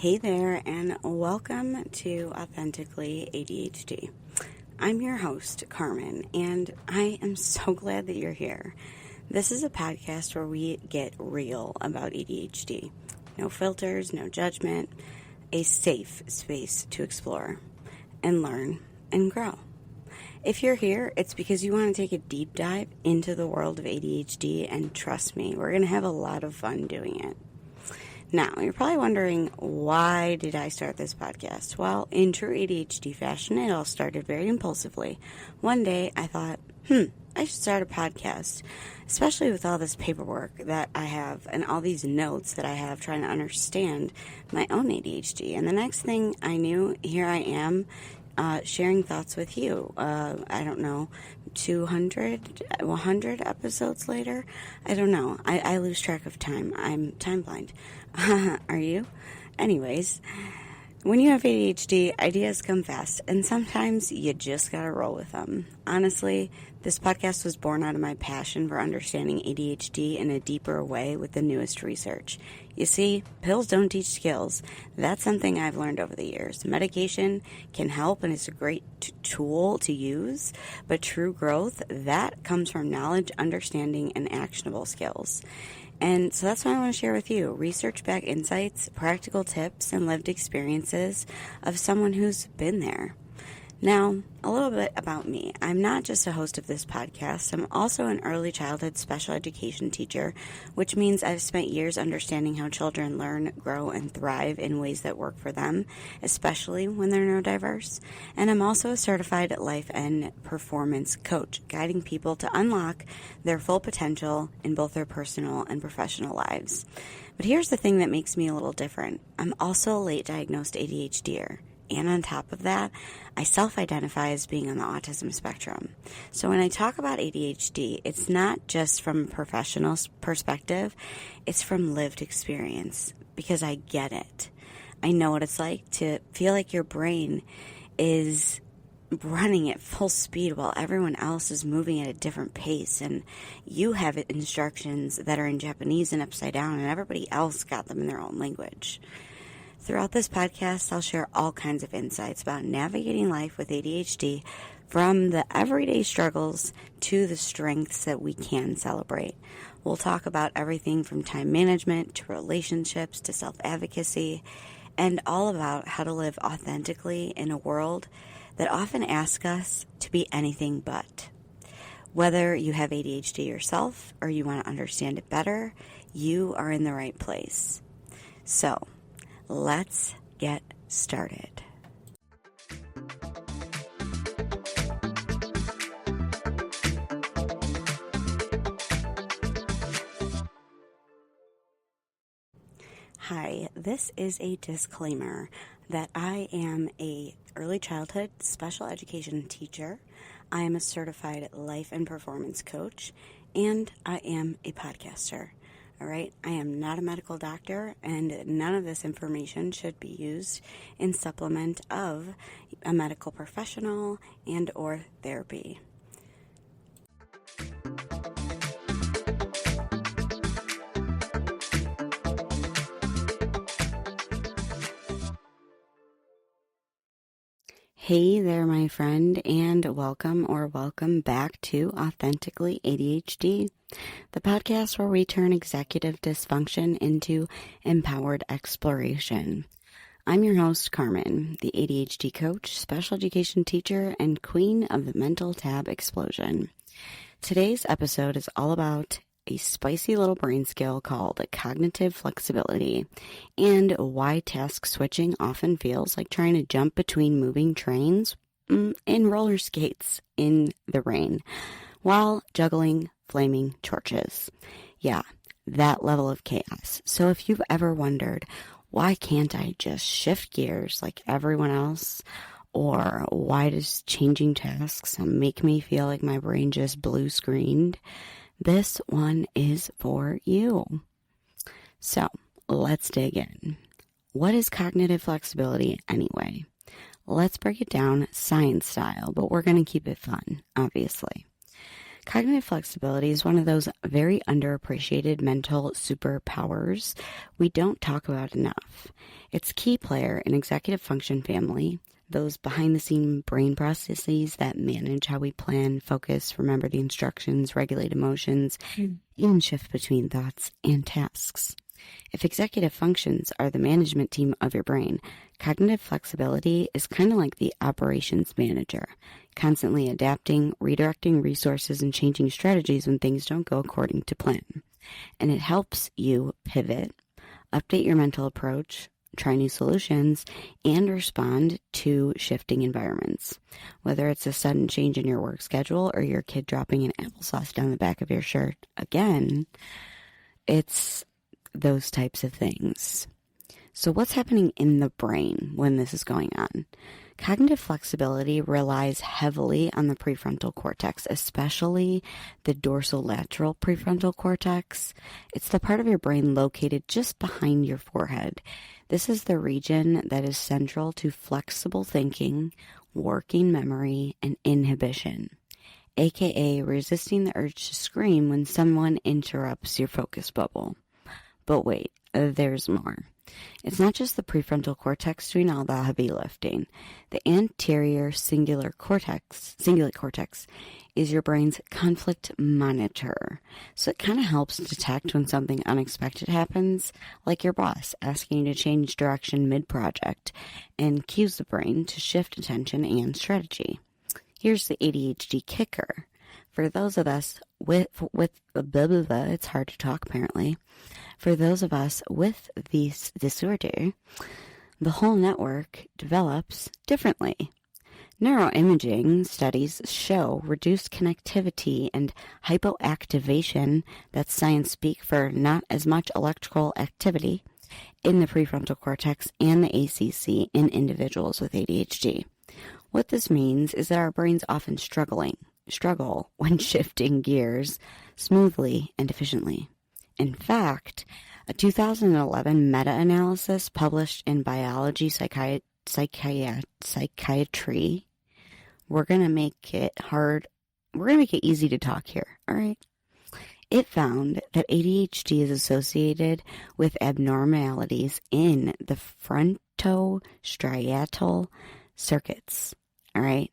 Hey there, and welcome to Authentically ADHD. I'm your host, Carmen, and I am so glad that you're here. This is a podcast where we get real about ADHD. No filters, no judgment, a safe space to explore and learn and grow. If you're here, it's because you want to take a deep dive into the world of ADHD, and trust me, we're going to have a lot of fun doing it. Now, you're probably wondering, why did I start this podcast? Well, in true ADHD fashion, it all started very impulsively. One day, I thought, I should start a podcast, especially with all this paperwork that I have and all these notes that I have trying to understand my own ADHD. And the next thing I knew, here I am, sharing thoughts with you. I don't know, 200, 100 episodes later? I don't know. I lose track of time. I'm time blind. Are you? Anyways, when you have ADHD, ideas come fast, and sometimes you just gotta roll with them. Honestly, this podcast was born out of my passion for understanding ADHD in a deeper way with the newest research. You see, pills don't teach skills. That's something I've learned over the years. Medication can help, and it's a great tool to use, but true growth, that comes from knowledge, understanding, and actionable skills. And so that's what I want to share with you. Research-backed insights, practical tips, and lived experiences of someone who's been there. Now, a little bit about me. I'm not just a host of this podcast. I'm also an early childhood special education teacher, which means I've spent years understanding how children learn, grow, and thrive in ways that work for them, especially when they're neurodiverse. And I'm also a certified life and performance coach, guiding people to unlock their full potential in both their personal and professional lives. But here's the thing that makes me a little different. I'm also a late diagnosed ADHDer. And on top of that, I self-identify as being on the autism spectrum. So when I talk about ADHD, it's not just from a professional perspective, it's from lived experience, because I get it. I know what it's like to feel like your brain is running at full speed while everyone else is moving at a different pace, and you have instructions that are in Japanese and upside down, and everybody else got them in their own language. Throughout this podcast, I'll share all kinds of insights about navigating life with ADHD, from the everyday struggles to the strengths that we can celebrate. We'll talk about everything from time management to relationships to self-advocacy, and all about how to live authentically in a world that often asks us to be anything but. Whether you have ADHD yourself or you want to understand it better, you are in the right place. So, let's get started. Hi, this is a disclaimer that I am a early childhood special education teacher. I am a certified life and performance coach, and I am a podcaster. All right, I am not a medical doctor, and none of this information should be used in supplement of a medical professional and or therapy. Hey there, my friend, and welcome back to Authentically ADHD, the podcast where we turn executive dysfunction into empowered exploration. I'm your host, Carmen, the ADHD coach, special education teacher, and queen of the mental tab explosion. Today's episode is all about a spicy little brain skill called cognitive flexibility, and why task switching often feels like trying to jump between moving trains in roller skates in the rain while juggling flaming torches. Yeah, that level of chaos. So if you've ever wondered, why can't I just shift gears like everyone else? Or why does changing tasks make me feel like my brain just blue screened? This one is for you. So let's dig in. What is cognitive flexibility anyway? Let's break it down science style, but we're going to keep it fun, obviously. Cognitive flexibility is one of those very underappreciated mental superpowers we don't talk about enough. It's a key player in executive function family, those behind-the-scene brain processes that manage how we plan, focus, remember the instructions, regulate emotions, and shift between thoughts and tasks. If executive functions are the management team of your brain, cognitive flexibility is kind of like the operations manager, constantly adapting, redirecting resources, and changing strategies when things don't go according to plan. And it helps you pivot, update your mental approach, try new solutions, and respond to shifting environments. Whether it's a sudden change in your work schedule or your kid dropping an applesauce down the back of your shirt, again, it's those types of things. So what's happening in the brain when this is going on? Cognitive flexibility relies heavily on the prefrontal cortex, especially the dorsolateral prefrontal cortex. It's the part of your brain located just behind your forehead. This is the region that is central to flexible thinking, working memory, and inhibition, aka resisting the urge to scream when someone interrupts your focus bubble. But wait, there's more. It's not just the prefrontal cortex doing all the heavy lifting. The anterior cingulate cortex is your brain's conflict monitor. So it kind of helps detect when something unexpected happens, like your boss asking you to change direction mid-project, and cues the brain to shift attention and strategy. Here's the ADHD kicker. For those of us with blah, blah, blah, it's hard to talk apparently. For those of us with this disorder, the whole network develops differently. Neuroimaging studies show reduced connectivity and hypoactivation, that's science speak for not as much electrical activity, in the prefrontal cortex and the ACC in individuals with ADHD. What this means is that our brains often struggle when shifting gears smoothly and efficiently. In fact, a 2011 meta-analysis published in Biology Psychiatry, we're going to make it easy to talk here, all right? It found that ADHD is associated with abnormalities in the frontostriatal circuits, all right?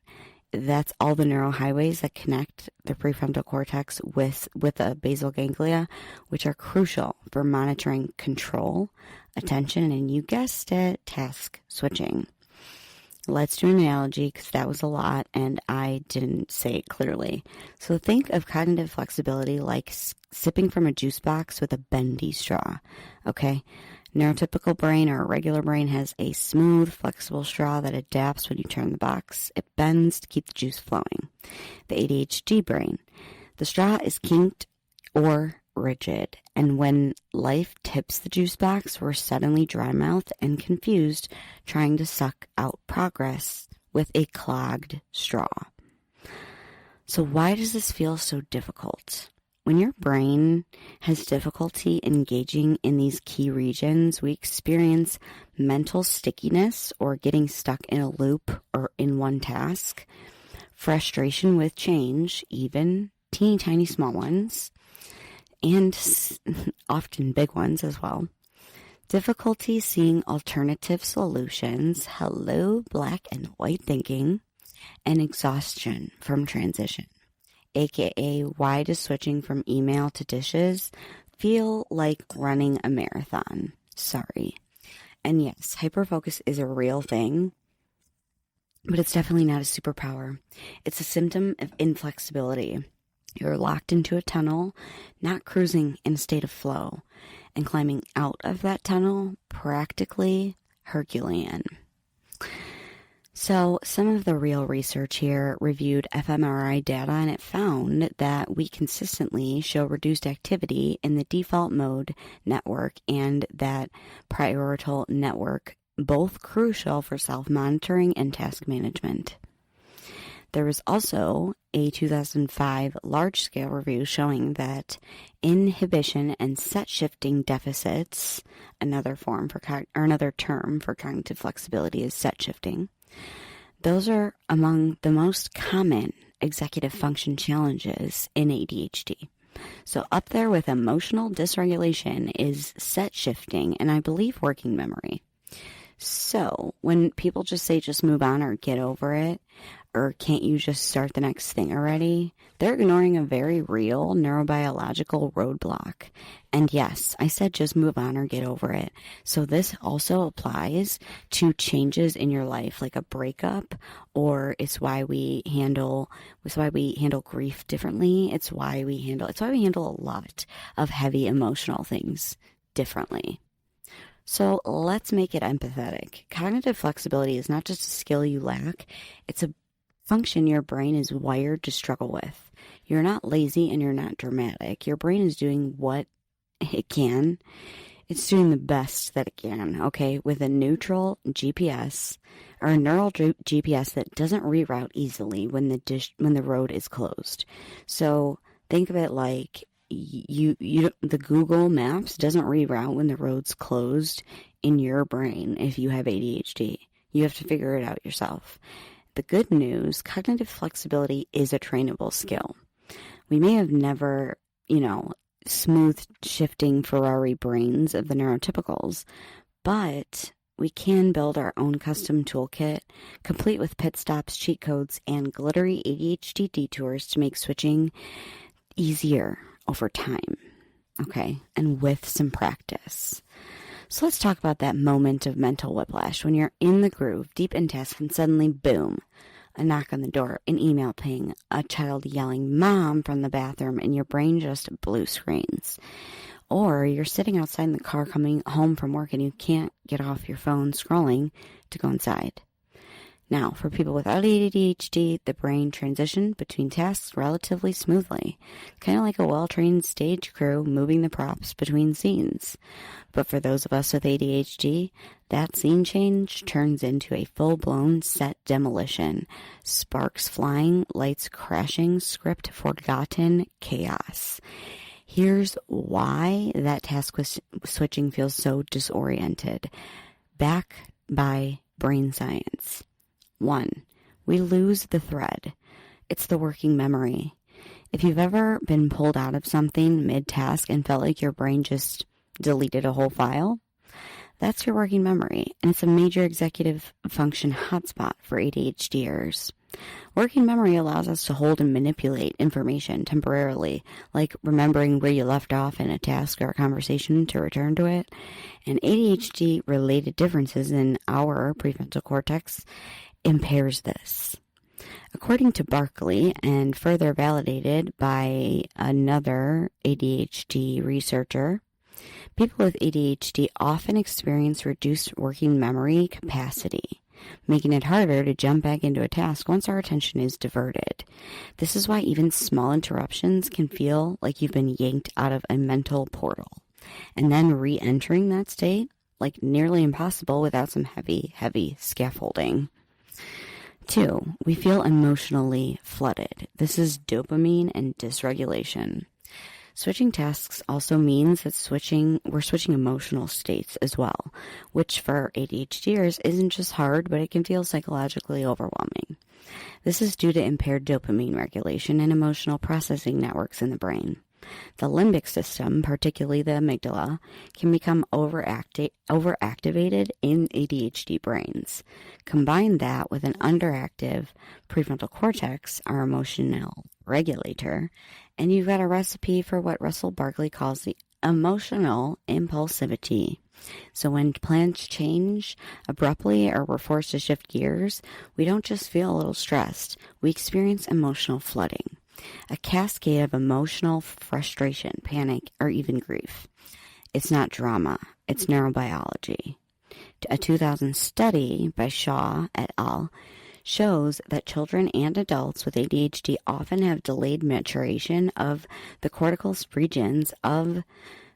That's all the neural highways that connect the prefrontal cortex with the basal ganglia, which are crucial for monitoring control, attention, and you guessed it, task switching. Let's do an analogy because that was a lot and I didn't say it clearly. So think of cognitive flexibility like sipping from a juice box with a bendy straw, okay? Neurotypical brain or a regular brain has a smooth, flexible straw that adapts when you turn the box. It bends to keep the juice flowing. The ADHD brain, the straw is kinked or rigid, and when life tips the juice box, we're suddenly dry-mouthed and confused, trying to suck out progress with a clogged straw. So why does this feel so difficult? When your brain has difficulty engaging in these key regions, we experience mental stickiness or getting stuck in a loop or in one task, frustration with change, even teeny tiny small ones, and often big ones as well, difficulty seeing alternative solutions, hello, black and white thinking, and exhaustion from transition. AKA, why does switching from email to dishes feel like running a marathon? Sorry. And yes, hyperfocus is a real thing, but it's definitely not a superpower. It's a symptom of inflexibility. You're locked into a tunnel, not cruising in a state of flow, and climbing out of that tunnel, practically Herculean. So some of the real research here reviewed fMRI data, and it found that we consistently show reduced activity in the default mode network and that parietal network, both crucial for self-monitoring and task management. There was also a 2005 large-scale review showing that inhibition and set-shifting deficits, another term for cognitive flexibility is set-shifting. Those are among the most common executive function challenges in ADHD. So up there with emotional dysregulation is set shifting and I believe working memory. So when people just say just move on or get over it, or can't you just start the next thing already, they're ignoring a very real neurobiological roadblock. And yes, I said just move on or get over it. So this also applies to changes in your life, like a breakup, or it's why we handle grief differently. It's why we handle a lot of heavy emotional things differently. So let's make it empathetic. Cognitive flexibility is not just a skill you lack, it's a function your brain is wired to struggle with. You're not lazy and you're not dramatic. Your brain is doing what it can. It's doing the best that it can, okay, with a neutral GPS or a neural GPS that doesn't reroute easily when the road is closed. So think of it like the Google Maps doesn't reroute when the road's closed in your brain. If you have ADHD, you have to figure it out yourself. The good news, cognitive flexibility is a trainable skill. We may have never, smooth shifting Ferrari brains of the neurotypicals, but we can build our own custom toolkit, complete with pit stops, cheat codes, and glittery ADHD detours to make switching easier over time, okay, and with some practice. So let's talk about that moment of mental whiplash when you're in the groove, deep in task, and suddenly, boom, a knock on the door, an email ping, a child yelling "mom" from the bathroom, and your brain just blue screens. Or you're sitting outside in the car coming home from work and you can't get off your phone scrolling to go inside. Now, for people without ADHD, the brain transitioned between tasks relatively smoothly, kind of like a well-trained stage crew moving the props between scenes. But for those of us with ADHD, that scene change turns into a full-blown set demolition. Sparks flying, lights crashing, script forgotten, chaos. Here's why that task switching feels so disoriented. Back by brain science. 1, we lose the thread. It's the working memory. If you've ever been pulled out of something mid-task and felt like your brain just deleted a whole file, that's your working memory, and it's a major executive function hotspot for ADHDers. Working memory allows us to hold and manipulate information temporarily, like remembering where you left off in a task or a conversation to return to it. And ADHD-related differences in our prefrontal cortex impairs this. According to Barkley, and further validated by another ADHD researcher, people with ADHD often experience reduced working memory capacity, making it harder to jump back into a task once our attention is diverted. This is why even small interruptions can feel like you've been yanked out of a mental portal, and then re-entering that state, like nearly impossible without some heavy scaffolding. 2, we feel emotionally flooded. This is dopamine and dysregulation. Switching tasks also means that we're switching emotional states as well, which for ADHDers isn't just hard, but it can feel psychologically overwhelming. This is due to impaired dopamine regulation and emotional processing networks in the brain. The limbic system, particularly the amygdala, can become overactivated in ADHD brains. Combine that with an underactive prefrontal cortex, our emotional regulator, and you've got a recipe for what Russell Barkley calls the emotional impulsivity. So when plans change abruptly or we're forced to shift gears, we don't just feel a little stressed, we experience emotional flooding. A cascade of emotional frustration, panic, or even grief. It's not drama, it's neurobiology. A 2000 study by Shaw et al. Shows that children and adults with ADHD often have delayed maturation of the cortical regions of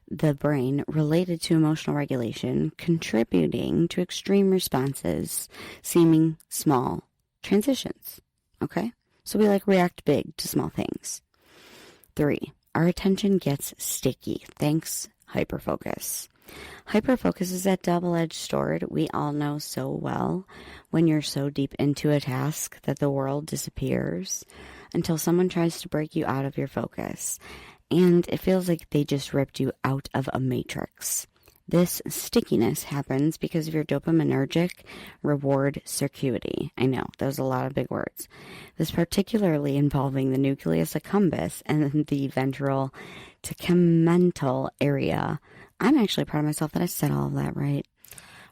the brain related to emotional regulation, contributing to extreme responses, seeming small transitions. Okay? So we react big to small things. 3, our attention gets sticky. Thanks, hyperfocus. Hyperfocus is that double-edged sword we all know so well when you're so deep into a task that the world disappears. until someone tries to break you out of your focus, and it feels like they just ripped you out of a matrix. This stickiness happens because of your dopaminergic reward circuity. I know, those are a lot of big words. This particularly involving the nucleus accumbens and the ventral tegmental area. I'm actually proud of myself that I said all of that right.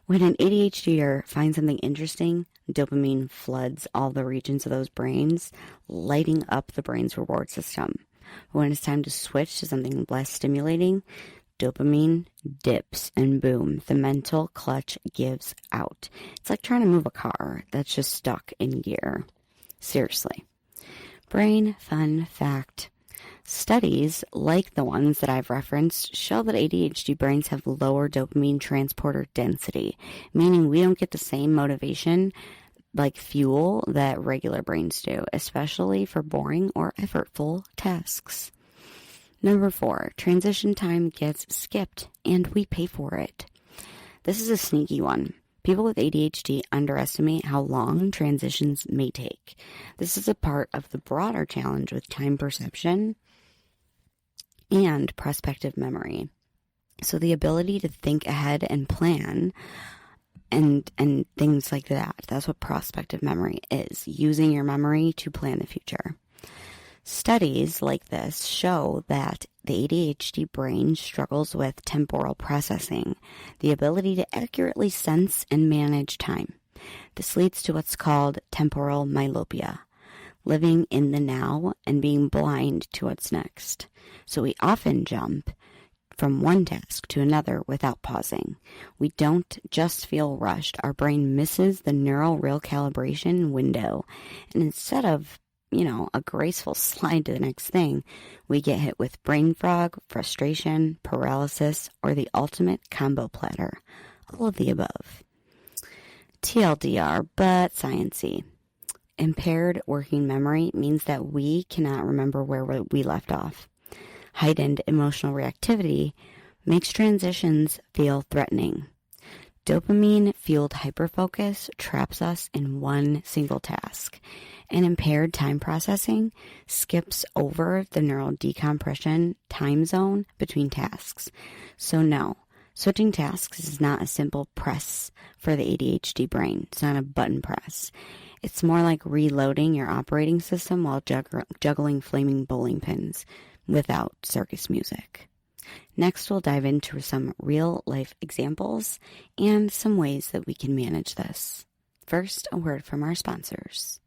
When an ADHDer finds something interesting, dopamine floods all the regions of those brains, lighting up the brain's reward system. But when it's time to switch to something less stimulating, dopamine dips and boom, the mental clutch gives out. It's like trying to move a car that's just stuck in gear. Seriously. Brain fun fact. Studies like the ones that I've referenced show that ADHD brains have lower dopamine transporter density, meaning we don't get the same motivation like fuel that regular brains do, especially for boring or effortful tasks. Number 4, transition time gets skipped and we pay for it. This is a sneaky one. People with ADHD underestimate how long transitions may take. This is a part of the broader challenge with time perception and prospective memory. So the ability to think ahead and plan and things like that. That's what prospective memory is, using your memory to plan the future. Studies like this show that the ADHD brain struggles with temporal processing, the ability to accurately sense and manage time. This leads to what's called temporal myopia, living in the now and being blind to what's next. So we often jump from one task to another without pausing. We don't just feel rushed. Our brain misses the neural recalibration window. And instead of a graceful slide to the next thing, we get hit with brain fog, frustration, paralysis, or the ultimate combo platter. All of the above. TLDR, but sciencey. Impaired working memory means that we cannot remember where we left off. Heightened emotional reactivity makes transitions feel threatening. Dopamine-fueled hyperfocus traps us in one single task, and impaired time processing skips over the neural decompression time zone between tasks. So no, switching tasks is not a simple press for the ADHD brain. It's not a button press. It's more like reloading your operating system while juggling flaming bowling pins without circus music. Next, we'll dive into some real-life examples and some ways that we can manage this. First, a word from our sponsors.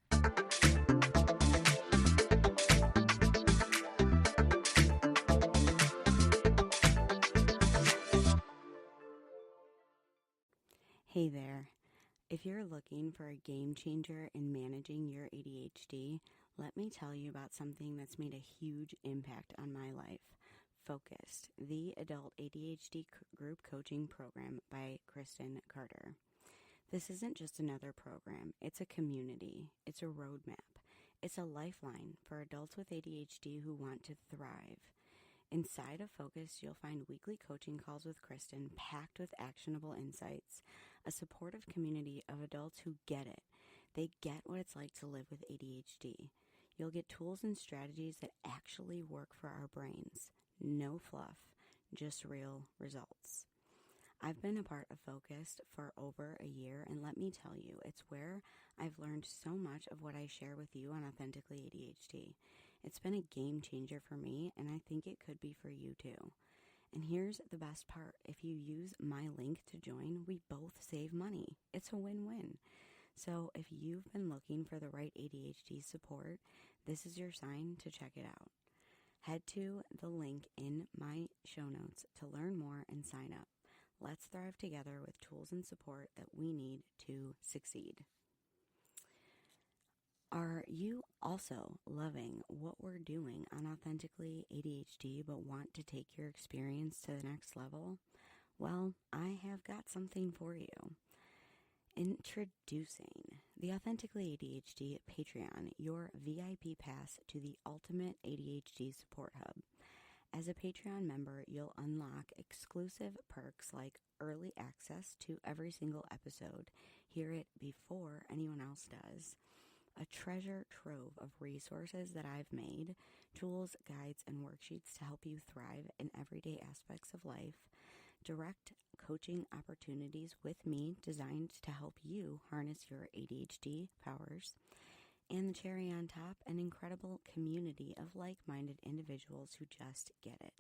Hey there. If you're looking for a game changer in managing your ADHD, let me tell you about something that's made a huge impact on my life. Focused, the adult ADHD group coaching program by Kristen Carter. This isn't just another program. It's a community. It's a roadmap. It's a lifeline for adults with ADHD who want to thrive. Inside of Focus, you'll find weekly coaching calls with Kristen packed with actionable insights, a supportive community of adults who get it. They get what it's like to live with ADHD. You'll get tools and strategies that actually work for our brains. No fluff, just real results. I've been a part of Focus for over a year, and let me tell you, it's where I've learned so much of what I share with you on Authentically ADHD. It's been a game changer for me, and I think it could be for you too. And here's the best part. If you use my link to join, we both save money. It's a win-win. So if you've been looking for the right ADHD support, this is your sign to check it out. Head to the link in my show notes to learn more and sign up. Let's thrive together with tools and support that we need to succeed. Are you also loving what we're doing on Authentically ADHD but want to take your experience to the next level? Well, I have got something for you. Introducing the Authentically ADHD Patreon, your VIP pass to the ultimate ADHD support hub. As a Patreon member, you'll unlock exclusive perks like early access to every single episode, hear it before anyone else does, a treasure trove of resources that I've made, tools, guides, and worksheets to help you thrive in everyday aspects of life, direct coaching opportunities with me designed to help you harness your ADHD powers, and the cherry on top, an incredible community of like-minded individuals who just get it.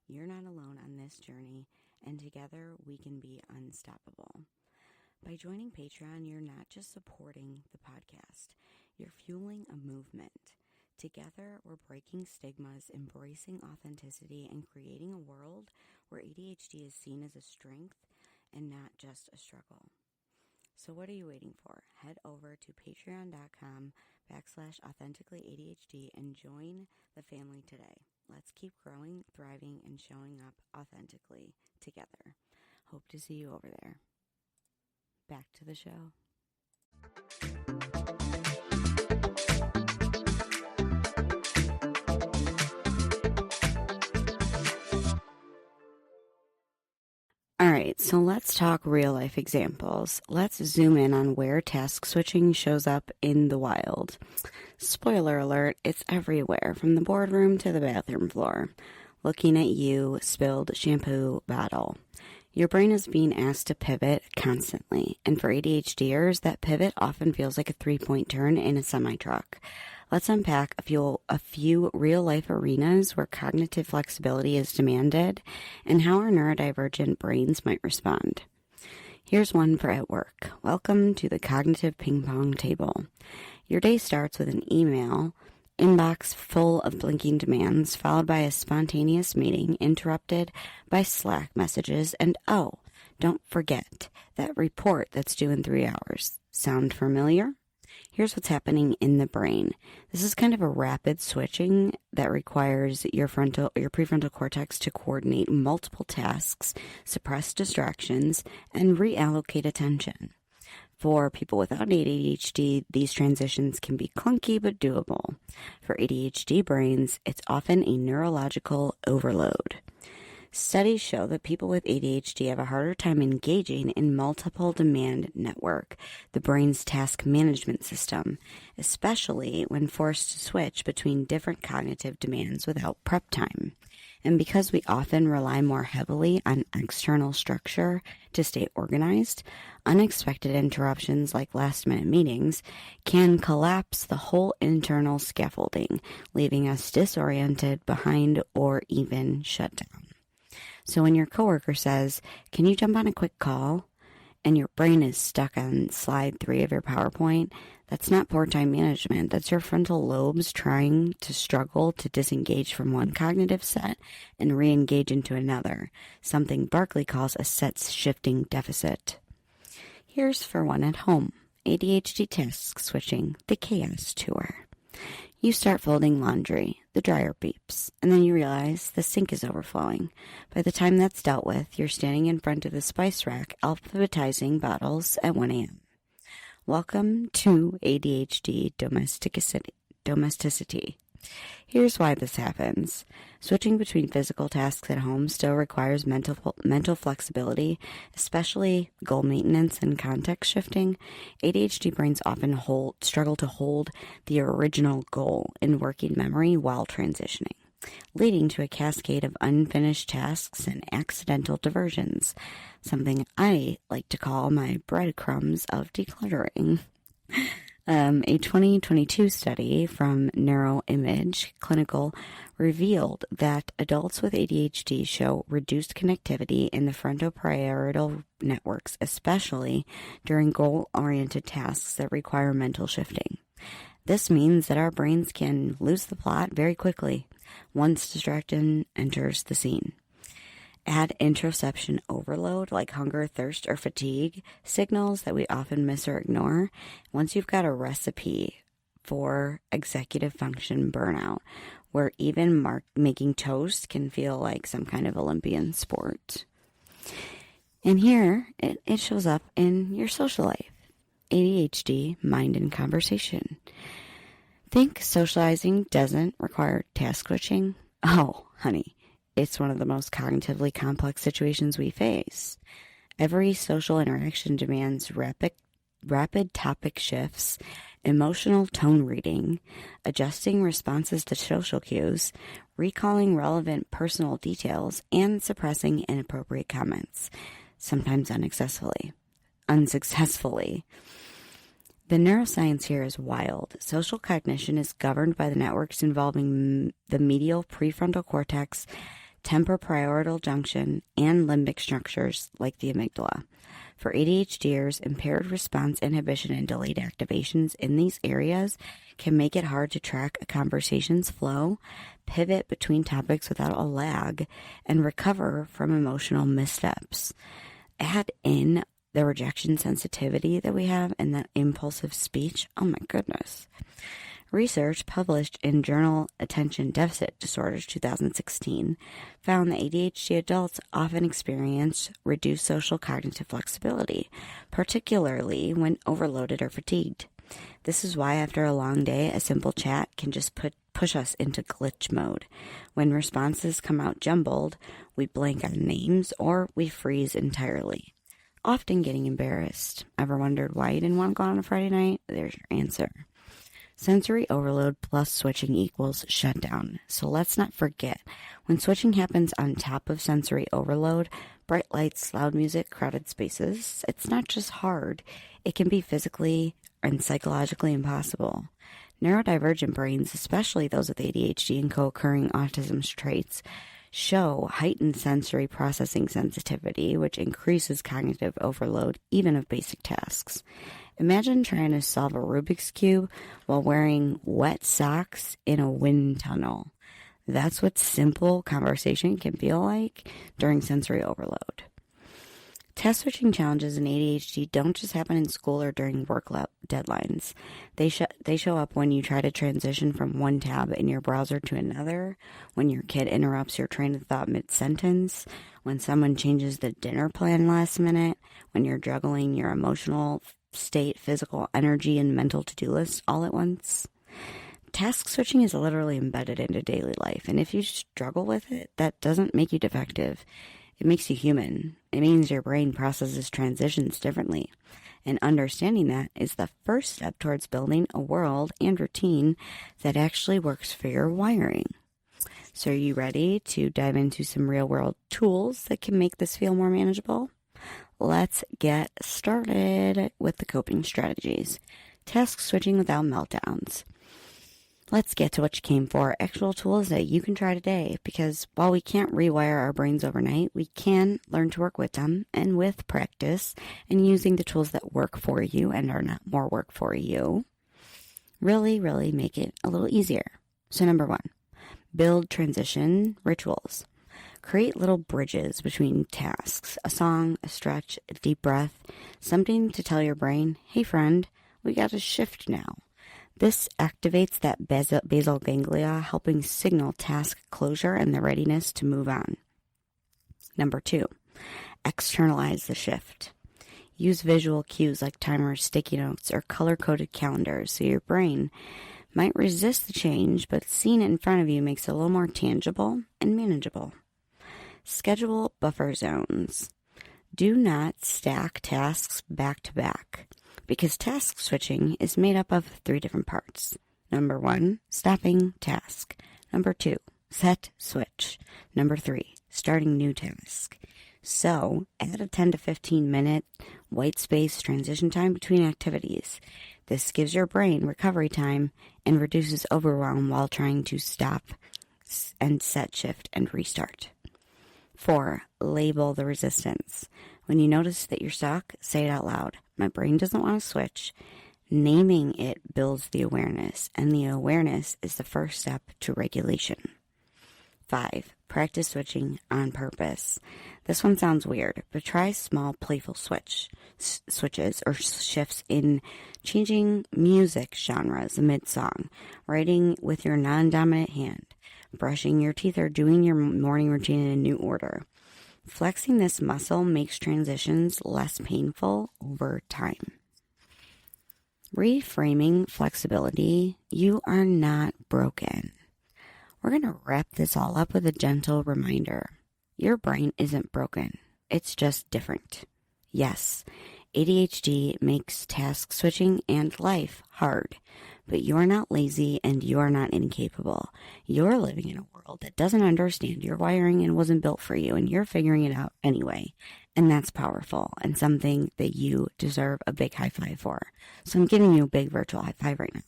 You're not alone on this journey, and together we can be unstoppable. By joining Patreon, you're not just supporting the podcast, you're fueling a movement. Together, we're breaking stigmas, embracing authenticity, and creating a world where ADHD is seen as a strength and not just a struggle. So what are you waiting for? Head over to patreon.com/authenticallyADHD and join the family today. Let's keep growing, thriving, and showing up authentically together. Hope to see you over there. Back to the show. All right, so let's talk real life examples. Let's zoom in on where task switching shows up in the wild. Spoiler alert, it's everywhere, from the boardroom to the bathroom floor. Looking at you, spilled shampoo bottle. Your brain is being asked to pivot constantly, and for ADHDers, that pivot often feels like a 3-point turn in a semi-truck. Let's unpack a few real-life arenas where cognitive flexibility is demanded and how our neurodivergent brains might respond. Here's one for at work. Welcome to the cognitive ping pong table. Your day starts with an email inbox full of blinking demands, followed by a spontaneous meeting interrupted by Slack messages, and oh, don't forget that report that's due in 3 hours. Sound familiar? Here's what's happening in the brain. This is kind of a rapid switching that requires your prefrontal cortex to coordinate multiple tasks, suppress distractions, and reallocate attention. For people without ADHD, these transitions can be clunky but doable. For ADHD brains, it's often a neurological overload. Studies show that people with ADHD have a harder time engaging in multiple demand network, the brain's task management system, especially when forced to switch between different cognitive demands without prep time. And because we often rely more heavily on external structure to stay organized, unexpected interruptions like last-minute meetings can collapse the whole internal scaffolding, leaving us disoriented, behind, or even shut down. So when your coworker says, "Can you jump on a quick call?" and your brain is stuck on slide 3 of your PowerPoint, that's not poor time management. That's your frontal lobes trying to struggle to disengage from one cognitive set and re-engage into another, something Barkley calls a set shifting deficit. Here's for one at home. ADHD task switching, the chaos tour. You start folding laundry, the dryer beeps, and then you realize the sink is overflowing. By the time that's dealt with, you're standing in front of the spice rack alphabetizing bottles at 1 a.m. Welcome to ADHD domesticity. Here's why this happens. Switching between physical tasks at home still requires mental flexibility, especially goal maintenance and context shifting. ADHD brains often struggle to hold the original goal in working memory while transitioning, leading to a cascade of unfinished tasks and accidental diversions, something I like to call my breadcrumbs of decluttering. A 2022 study from Neuroimage Clinical revealed that adults with ADHD show reduced connectivity in the frontoparietal networks, especially during goal-oriented tasks that require mental shifting. This means that our brains can lose the plot very quickly once distraction enters the scene. Add interoception overload like hunger, thirst, or fatigue, signals that we often miss or ignore. Once you've got a recipe for executive function burnout, where even making toast can feel like some kind of Olympian sport. And here, it shows up in your social life. ADHD, mind and conversation. Think socializing doesn't require task switching? Oh, honey. It's one of the most cognitively complex situations we face. Every social interaction demands rapid topic shifts emotional tone reading, adjusting responses to social cues, recalling relevant personal details, and suppressing inappropriate comments, sometimes unsuccessfully. The neuroscience here is wild. Social cognition is governed by the networks involving the medial prefrontal cortex, temporoparietal junction, and limbic structures like the amygdala. For ADHDers, impaired response inhibition and delayed activations in these areas can make it hard to track a conversation's flow, pivot between topics without a lag, and recover from emotional missteps. Add in the rejection sensitivity that we have and that impulsive speech. Oh my goodness. Research published in journal Attention Deficit Disorders 2016 found that ADHD adults often experience reduced social cognitive flexibility, particularly when overloaded or fatigued. This is why after a long day, a simple chat can just push us into glitch mode. When responses come out jumbled, we blank on names or we freeze entirely, often getting embarrassed. Ever wondered why you didn't want to go out on a Friday night? There's your answer. Sensory overload plus switching equals shutdown. So let's not forget, when switching happens on top of sensory overload, bright lights, loud music, crowded spaces, it's not just hard, it can be physically and psychologically impossible. Neurodivergent brains, especially those with ADHD and co-occurring autism traits, show heightened sensory processing sensitivity, which increases cognitive overload even of basic tasks. Imagine trying to solve a Rubik's Cube while wearing wet socks in a wind tunnel. That's what simple conversation can feel like during sensory overload. Task switching challenges in ADHD don't just happen in school or during work deadlines. They show up when you try to transition from one tab in your browser to another, when your kid interrupts your train of thought mid-sentence, when someone changes the dinner plan last minute, when you're juggling your emotional state, physical energy, and mental to-do list all at once. Task switching is literally embedded into daily life, and if you struggle with it, that doesn't make you defective. It makes you human. It means your brain processes transitions differently. And understanding that is the first step towards building a world and routine that actually works for your wiring. So are you ready to dive into some real-world tools that can make this feel more manageable? Let's get started with the coping strategies. Task switching without meltdowns. Let's get to what you came for, actual tools that you can try today, because while we can't rewire our brains overnight, we can learn to work with them, and with practice and using the tools that work for you and are not more work for you, really make it a little easier. So number 1, build transition rituals. Create little bridges between tasks, a song, a stretch, a deep breath, something to tell your brain, hey friend, we got to shift now. This activates that basal ganglia, helping signal task closure and the readiness to move on. Number 2, externalize the shift. Use visual cues like timers, sticky notes, or color-coded calendars so your brain might resist the change, but seeing it in front of you makes it a little more tangible and manageable. Schedule buffer zones. Do not stack tasks back to back, because task switching is made up of 3 different parts. Number 1, stopping task. Number 2, set switch. Number 3, starting new task. So, add a 10 to 15 minute white space transition time between activities. This gives your brain recovery time and reduces overwhelm while trying to stop and set, shift, and restart. 4, label the resistance. When you notice that you're stuck, say it out loud. My brain doesn't want to switch. Naming it builds the awareness, and the awareness is the first step to regulation. 5, practice switching on purpose. This one sounds weird, but try small playful switches or shifts in changing music genres mid-song, writing with your non-dominant hand, brushing your teeth, or doing your morning routine in a new order. Flexing this muscle makes transitions less painful over time. Reframing flexibility. You are not broken. We're going to wrap this all up with a gentle reminder. Your brain isn't broken. It's just different. Yes, ADHD makes task switching and life hard, but you're not lazy and you're not incapable. You're living in a world that doesn't understand your wiring and wasn't built for you, and you're figuring it out anyway. And that's powerful and something that you deserve a big high five for. So I'm giving you a big virtual high five right now.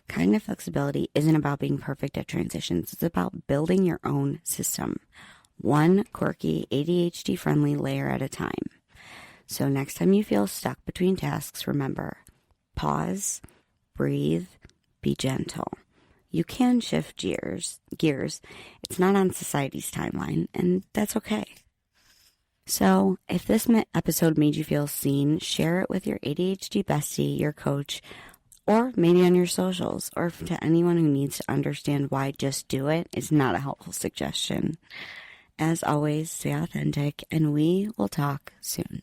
Cognitive flexibility isn't about being perfect at transitions. It's about building your own system, one quirky ADHD-friendly layer at a time. So next time you feel stuck between tasks, remember, pause, breathe, be gentle. You can shift gears. It's not on society's timeline, and that's okay. So if this episode made you feel seen, share it with your ADHD bestie, your coach, or maybe on your socials, or to anyone who needs to understand why just do it is not a helpful suggestion. As always, stay authentic, and we will talk soon.